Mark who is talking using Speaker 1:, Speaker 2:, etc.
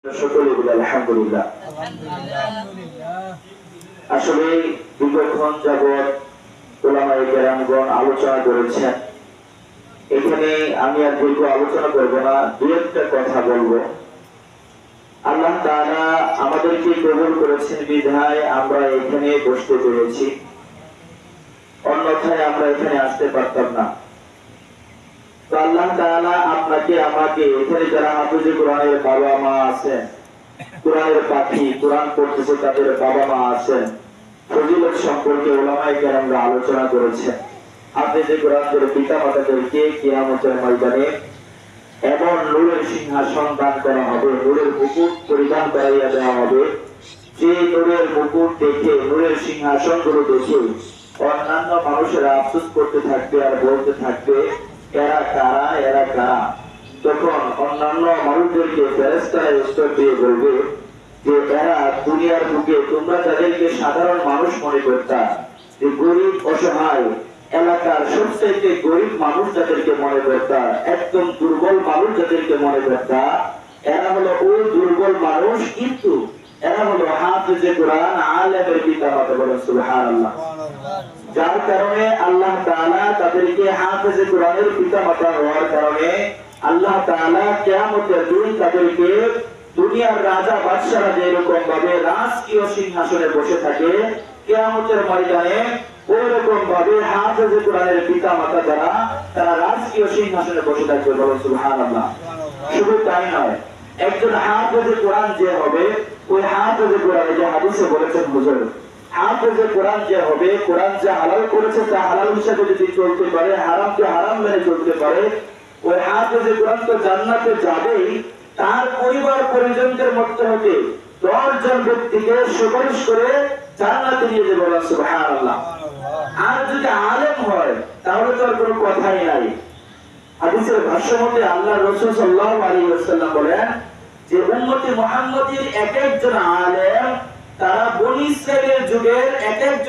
Speaker 1: আলহামদুলিল্লাহ। আসলে দীর্ঘক্ষণ যাবৎ উলামায়ে কেরামগণ আলোচনা করেছেন। এখানে আমি আর দীর্ঘ আলোচনা করব না, দু একটা কথা বলবো। আল্লাহ তাআলা আমাদেরকে কবুল করেছেন বিধায় আমরা এখানে বসতে পেরেছি, অন্যথায় আমরা এখানে আসতে পারতাম না। তো আল্লাহ তাআলা আপনাকে আমাকে এখানে যারা হাফেজে কোরআনের বাবা মা আছেন, কোরআনের পাখি কোরআন পড়তেছে তাদের বাবা মা আছেন, ফজিলত সম্পর্কে উলামায়ে কেরামরা আলোচনা করেছেন। হাফেজে কোরআনের পিতা মাতাদেরকে কিয়ামতের ময়দানে এমন নূরের সিংহাসন দান করা হবে, নূরের মুকুট পরিধান করাইয়া দেওয়া হবে, যে নূরের মুকুট দেখে, নূরের সিংহাসন গুলো দেখে অন্যান্য মানুষেরা আফসোস করতে থাকবে আর বলতে থাকবে এরা কারা, এরা কারা। তখন অন্যান্য মানুষদেরকে ফেরেশতারা উত্তর দিয়ে বলবে যে এরা দুনিয়ার বুকে তোমরা যাদেরকে সাধারণ মানুষ মনে করতা, যে গরিব অসহায় এলাকার সবচেয়ে গরিব মানুষ যাদেরকে মনে করতা, একদম দুর্বল মানুষ যাদেরকে মনে করতা, এরা হলো ওই দুর্বল মানুষ, কিন্তু এরা হলো হাফেজে কোরআন আলেমের পিতা মাতা। বলেন সুবহানাল্লাহ। যার কারণে আল্লাহ তাআলা তাদেরকে হাফেজে কোরআনের পিতা মাতা হওয়ার কারণে আল্লাহ তাআলা কিয়ামতের দিন তাদেরকে দুনিয়ার রাজা বাদশারা যেরকম ভাবে রাজকীয় সিংহাসনে বসে থাকে, কিয়ামতের ময়দানে ওইরকম ভাবে হাফেজে কোরআনের পিতা মাতা যারা তারা রাজকীয় সিংহাসনে বসে থাকবে। বলেন সুবহানাল্লাহ। শুধু তাই নয়, একজন হাফেজে কোরআন যে হবে, ওই হাফেজে কোরআনে যে হাদিসে বলেছেন হুজুর, হাফেজে কোরআন যে হবে, কোরআন যা হালাল করেছে তা হালাল হিসেবে যদি চলতে পারে, হারামকে হারাম মেনে চলতে পারে, ওই হাফেজে কোরআন তো জান্নাতে যাবেই, তার পরিবার পরিজনদের মধ্যে হতে 10 জন ব্যক্তিকে সুপারিশ করে জান্নাতে নিয়ে যাবে। বলেন সুবহানাল্লাহ। আর যদি আলেম হয় তাহলে তো আর কোনো কথাই নাই। হাদিসের ভাষ্য মতে আল্লাহর রাসূল সাল্লাল্লাহু আলাইহি ওয়াসাল্লাম বলেন যে উম্মতে মুহাম্মাদীর এক একজন আলেম তারা বনী ইসরাইলের যুগের এক একজন